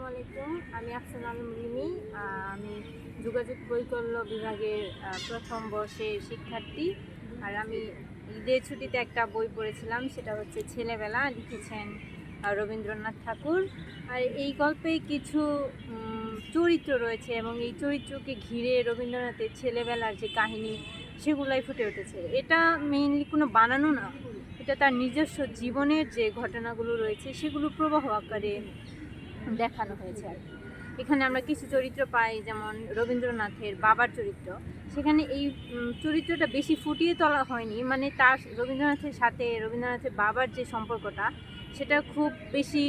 আসসালামু আলাইকুম। আমি আফসানা আলম রিমি। আমি যোগাযোগ বৈকল্য বিভাগের প্রথম বর্ষের শিক্ষার্থী। আর আমি ঈদের ছুটিতে একটা বই পড়েছিলাম, সেটা হচ্ছে ছেলেবেলা, লিখেছেন রবীন্দ্রনাথ ঠাকুর। আর এই গল্পে কিছু চরিত্র রয়েছে এবং এই চরিত্রকে ঘিরে রবীন্দ্রনাথের ছেলেবেলার যে কাহিনী সেগুলাই ফুটে উঠেছে। এটা মেইনলি কোনো বানানো না, এটা তার নিজস্ব জীবনের যে ঘটনাগুলো রয়েছে সেগুলো প্রবাহ আকারে দেখানো হয়েছে আর কি। এখানে আমরা কিছু চরিত্র পাই, যেমন রবীন্দ্রনাথের বাবার চরিত্র। সেখানে এই চরিত্রটা বেশি ফুটিয়ে তোলা হয়নি, মানে তার রবীন্দ্রনাথের সাথে রবীন্দ্রনাথের বাবার যে সম্পর্কটা সেটা খুব বেশি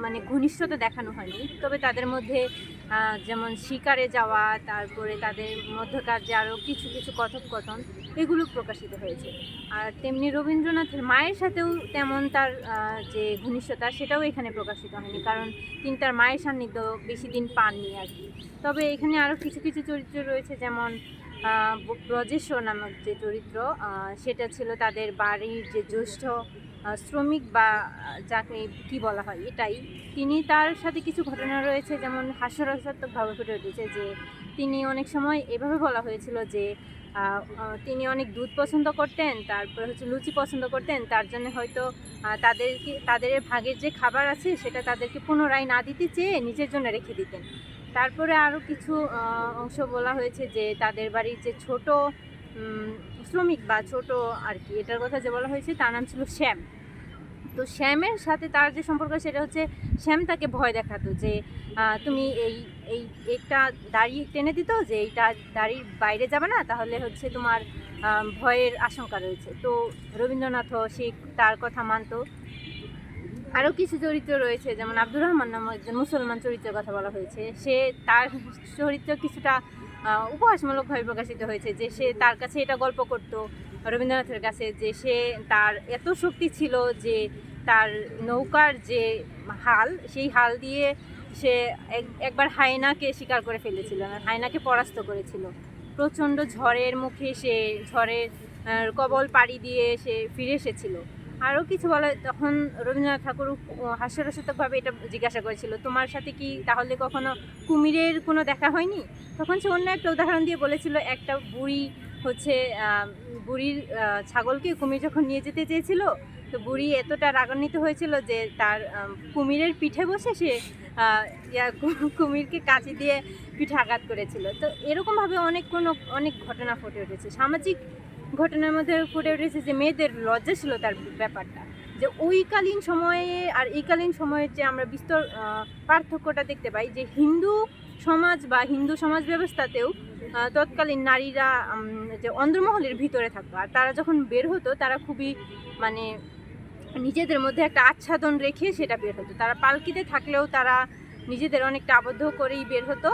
মানে ঘনিষ্ঠতা দেখানো হয়নি। তবে তাদের মধ্যে যেমন শিকারে যাওয়া, তারপরে তাদের মধ্যকার যে আরও কিছু কিছু কথোপকথন, এগুলো প্রকাশিত হয়েছে। আর তেমনি রবীন্দ্রনাথের মায়ের সাথেও তেমন তার যে ঘনিষ্ঠতা সেটাও এখানে প্রকাশিত হয়নি, কারণ তিনি তার মায়ের সান্নিধ্য বেশি দিন পাননি আর কি। তবে এখানে আরও কিছু কিছু চরিত্র রয়েছে, যেমন ব্রজেশ্বর নামক যে চরিত্র, সেটা ছিল তাদের বাড়ির যে জ্যেষ্ঠ শ্রমিক বা যাকে কি বলা হয় এটাই। তিনি, তার সাথে কিছু ঘটনা রয়েছে যেমন হাস্যরসাত্মকভাবে ফুটে উঠেছে, যে তিনি অনেক সময় এভাবে বলা হয়েছিল যে তিনি অনেক দুধ পছন্দ করতেন, তারপরে হচ্ছে লুচি পছন্দ করতেন, তার জন্য হয়তো তাদের ভাগের যে খাবার আছে সেটা তাদেরকে পুনরায় না দিতে চেয়ে নিজের জন্য রেখে দিতেন। তারপরে আরও কিছু অংশ বলা হয়েছে যে তাদের বাড়ির যে ছোট শ্রমিক বা ছোট আর কি, এটার কথা যে বলা হয়েছে তার নাম ছিল শ্যাম। তো শ্যামের সাথে তার যে সম্পর্ক সেটা হচ্ছে, শ্যাম তাকে ভয় দেখাতো যে তুমি এই একটা দাড়ি টেনে দিত যে এইটা দাড়ির বাইরে যাবে না, তাহলে হচ্ছে তোমার ভয়ের আশঙ্কা রয়েছে। তো রবীন্দ্রনাথও সেই তার কথা মানতো। আরও কিছু চরিত্র রয়েছে, যেমন আব্দুর রহমান নামক একজন মুসলমান চরিত্রের কথা বলা হয়েছে। তার চরিত্র কিছুটা উপহাসমূলকভাবে প্রকাশিত হয়েছে, যে সে তার কাছে এটা গল্প করতো রবীন্দ্রনাথের কাছে, যে তার এত শক্তি ছিল যে তার নৌকার যে হাল, সেই হাল দিয়ে সে একবার হায়নাকে শিকার করে ফেলেছিল, হায়নাকে পরাস্ত করেছিল। প্রচণ্ড ঝড়ের মুখে সে ঝড়ের কবল পাড়ি দিয়ে সে ফিরে এসেছিল। আরও কিছু বলা, তখন রবীন্দ্রনাথ ঠাকুর হাস্যরসাত্মকভাবে এটা জিজ্ঞাসা করেছিল, তোমার সাথে কি তাহলে কখনো কুমিরের কোনো দেখা হয়নি? তখন সে অন্য একটা উদাহরণ দিয়ে বলেছিল, একটা বুড়ির ছাগলকে কুমির যখন নিয়ে যেতে চেয়েছিল, তো বুড়ি এতটা রাগান্বিত হয়েছিল যে তার কুমিরের পিঠে বসে সে কুমিরকে কাঁচি দিয়ে পিঠে আঘাত করেছিল। তো এরকমভাবে অনেক ঘটনা ফুটে উঠেছে। সামাজিক ঘটনার মধ্যে ফুটে উঠেছে যে মেয়েদের লজ্জাশীলতার ব্যাপারটা, যে ওইকালীন সময়ে আর এইকালীন সময়ের যে আমরা বিস্তর পার্থক্যটা দেখতে পাই, যে হিন্দু সমাজ বা হিন্দু সমাজ ব্যবস্থাতেও তৎকালীন নারীরা যে অন্দরমহলের ভিতরে থাকতো, আর তারা যখন বের হতো তারা খুবই মানে নিজেদের মধ্যে একটা আচ্ছাদন রেখে সেটা বের হতো। তারা পালকিতে থাকলেও তারা নিজেদের অনেকটা আবদ্ধ করেই বের হতো।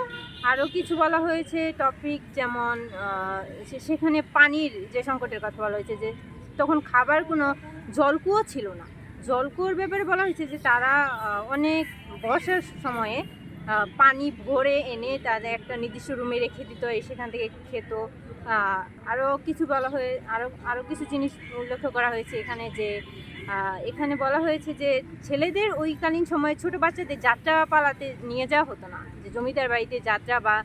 আরও কিছু বলা হয়েছে টপিক, যেমন সেখানে পানির যে সংকটের কথা বলা হয়েছে, যে তখন খাবার কোনো জলকুয়ো ছিল না। জলকুয়োর ব্যাপারে বলা হয়েছে যে তারা অনেক বর্ষার সময়ে পানি ভরে এনে তাদের একটা নির্দিষ্ট রুমে রেখে দিত, সেখান থেকে খেত। আরও কিছু বলা হয়ে আরও কিছু জিনিস উল্লেখ করা হয়েছে এখানে, যে এখানে বলা হয়েছে যে ছেলেদের ওইকালীন সময়ে ছোট বাচ্চাদের যাত্রা পালাতে নিয়ে যাওয়া হতো না, যে জমিদার বাড়িতে যাত্রা বা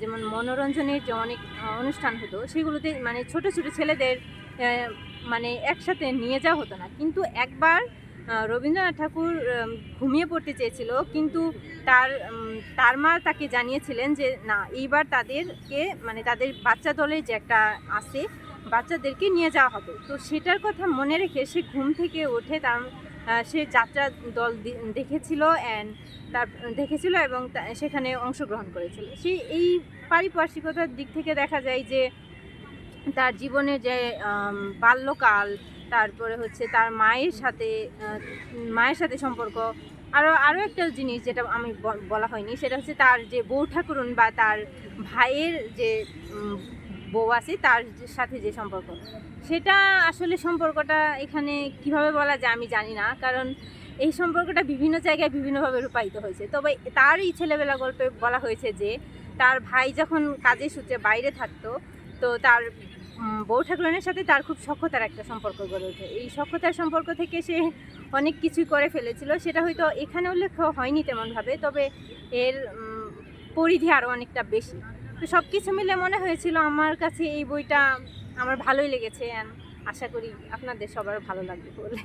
যেমন মনোরঞ্জনের যে অনেক অনুষ্ঠান হতো সেগুলোতে মানে ছোট ছোট ছেলেদের মানে একসাথে নিয়ে যাওয়া হতো না। কিন্তু একবার রবীন্দ্রনাথ ঠাকুর ঘুমিয়ে পড়তে চেয়েছিল, কিন্তু তার মা তাকে জানিয়েছিলেন যে না, এইবার তাদেরকে মানে তাদের বাচ্চা দলের যে একটা আছে বাচ্চাদেরকে নিয়ে যাওয়া হবে। তো সেটার কথা মনে রেখে সে ঘুম থেকে উঠে সে যাত্রা দল দেখেছিল এবং সেখানে অংশগ্রহণ করেছিল। এই পারিপার্শ্বিকতার দিক থেকে দেখা যায় যে তার জীবনে যে বাল্যকাল, তারপরে হচ্ছে তার মায়ের সাথে সম্পর্ক। আরও একটা জিনিস যেটা আমি বলা হয়নি, সেটা হচ্ছে তার যে বউ ঠাকুরুন বা তার ভাইয়ের যে বউ আছে তার সাথে যে সম্পর্ক, সেটা আসলে সম্পর্কটা এখানে কিভাবে বলা যায় আমি জানি না, কারণ এই সম্পর্কটা বিভিন্ন জায়গায় বিভিন্নভাবে রূপায়িত হয়েছে। তবে তারই ছেলেবেলা গল্পে বলা হয়েছে যে তার ভাই যখন কাজের সূত্রে বাইরে থাকতো, তো তার বউ ঠাকুরানের সাথে তার খুব সখ্যতার একটা সম্পর্ক গড়ে ওঠে। এই সখ্যতার সম্পর্ক থেকে সে অনেক কিছুই করে ফেলেছিল, সেটা হয়তো এখানে উল্লেখ হয়নি তেমনভাবে, তবে এর পরিধি আরও অনেকটা বেশি। তো সব কিছু মিলে মনে হয়েছিল আমার কাছে এই বইটা আমার ভালোই লেগেছে, অ্যান্ড আশা করি আপনাদের সবার ভালো লাগবে বলে।